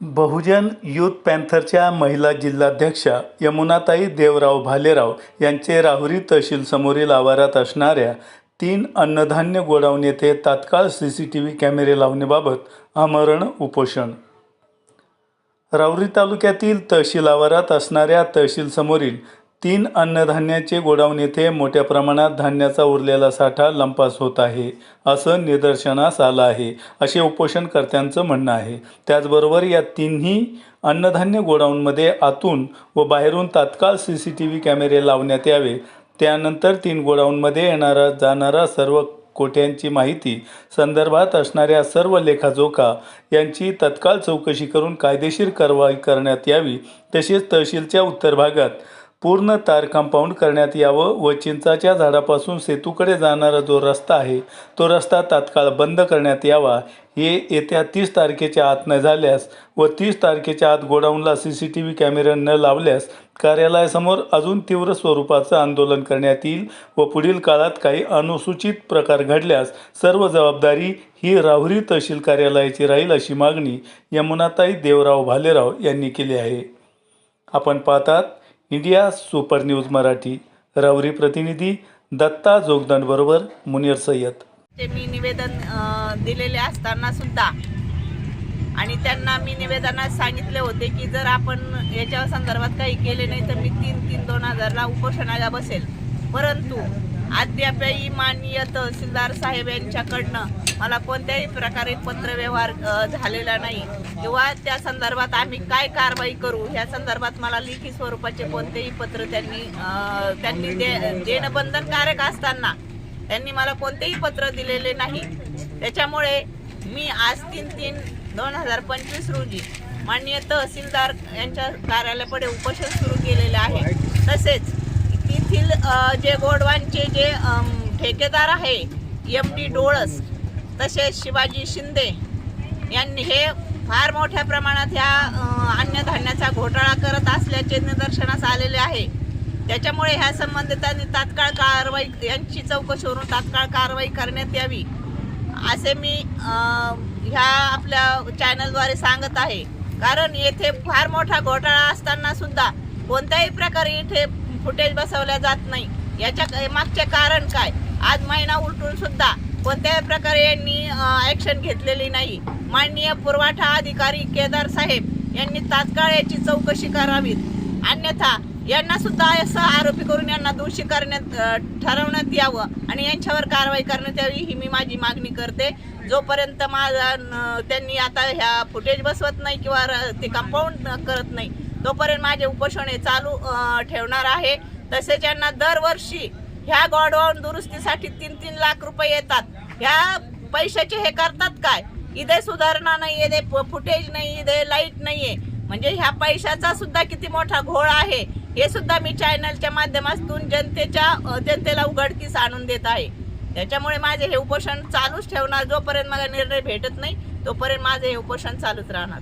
बहुजन youth पॅन्थरच्या महिला जिल्हाध्यक्षा यमुनाताई देवराव भालेराव यांचे राहुरी तहसील समोरील आवारात असणाऱ्या 3 अन्नधान्य गोडाऊन येथे तात्काळ CCTV कॅमेरे लावण्याबाबत आमरण उपोषण. राहुरी तालुक्यातील तहसील आवारात असणाऱ्या तहसील समोरील 3 अन्नधान्याचे गोडाऊन येथे मोठ्या प्रमाणात धान्याचा उरलेला साठा लंपास होत आहे असं निदर्शनास आलं आहे असे उपोषणकर्त्यांचं म्हणणं आहे. त्याचबरोबर या 3ही अन्नधान्य गोडाऊनमध्ये आतून व बाहेरून तात्काळ CCTV कॅमेरे लावण्यात यावे. त्यानंतर 3 गोडाऊनमध्ये येणारा जाणारा सर्व कोट्यांची माहिती संदर्भात असणाऱ्या सर्व लेखाजोखा यांची तत्काळ चौकशी करून कायदेशीर कारवाई करण्यात यावी. तसेच तहसीलच्या उत्तर भागात पूर्ण तार कंपाऊंड करण्यात यावं व चिंचाच्या झाडापासून सेतूकडे जाणारा जो रस्ता आहे तो रस्ता तात्काळ बंद करण्यात यावा. हे येत्या 30 तारखेच्या आत न झाल्यास व 30 तारखेच्या आत गोडाऊनला CCTV कॅमेरे न लावल्यास कार्यालयासमोर अजून तीव्र स्वरूपाचं आंदोलन करण्यात येईल व पुढील काळात काही अनुसूचित प्रकार घडल्यास सर्व जबाबदारी ही राहुरी तहसील कार्यालयाची राहील अशी मागणी यमुनाताई देवराव भालेराव यांनी केली आहे. आपण पाहतात India super news Marathi. Rahuri प्रतिनिधी दत्ता जोगदंड बरोबर मुनीर सय्यद. मी निवेदन दिलेले असताना सुद्धा आणि त्यांना मी निवेदनात सांगितले होते की जर आपण याच्या संदर्भात काही केले नाही तर मी 3/3/2000 उपोषणाला बसेल. परंतु अद्यापही माननीय तहसीलदार साहेब यांच्याकडनं मला कोणत्याही प्रकारे पत्रव्यवहार झालेला नाही किंवा त्या संदर्भात आम्ही काय कारवाई करू ह्या संदर्भात मला लेखी स्वरूपाचे कोणतेही पत्र त्यांनी देणं बंधनकारक असताना त्यांनी मला कोणतेही पत्र दिलेले नाही. त्याच्यामुळे मी आज 3/3/2025 रोजी माननीय तहसीलदार यांच्या कार्यालयाकडे उपोषण सुरू केलेले आहे. तसेच तेथील जे गोडवांचे जे ठेकेदार आहे MD डोळस तसेच शिवाजी शिंदे यांनी हे फार मोठ्या प्रमाणात ह्या अन्नधान्याचा घोटाळा करत असल्याचे निदर्शनास आलेले आहे. त्याच्यामुळे ह्या संबंधितांनी तात्काळ कारवाई यांची चौकशी करून तात्काळ कारवाई करण्यात यावी असे मी ह्या आपल्या चॅनलद्वारे सांगत आहे. कारण येथे फार मोठा घोटाळा असताना सुद्धा कोणत्याही प्रकारे इथे फुटेज बसवल्या जात नाही. याच्या मागचे कारण काय? आज महिना उलटून सुद्धा कोणत्याही प्रकारे यांनी ॲक्शन घेतलेली नाही. माननीय पुरवठा अधिकारी केदार साहेब यांनी तात्काळ याची चौकशी करावीत. अन्यथा यांना सुद्धा असं आरोपी करून यांना दोषी ठरवण्यात यावं आणि यांच्यावर कारवाई करण्यात यावी ही मी माझी मागणी करते. जोपर्यंत त्यांनी आता ह्या फुटेज बसवत नाही किंवा ते कंपाऊंड करत नाही तोपर्यंत माझे उपोषण हे चालू ठेवणार आहे. तसेच यांना दरवर्षी ह्या गोडाऊन दुरुस्तीसाठी 3-3 लाख रुपये येतात. ह्या पैशाचे हे करतात काय? इथे सुधारणा नाही, इथे फुटेज नाही, इथे लाईट नाहीये. म्हणजे ह्या पैशाचा सुद्धा किती मोठा घोळ आहे हे सुद्धा मी चॅनलच्या माध्यमातून जनतेला उघडकीस आणून देत आहे. त्याच्यामुळे माझे हे उपोषण चालूच ठेवणार. जोपर्यंत मला निर्णय भेटत नाही तोपर्यंत माझे हे उपोषण चालूच राहणार.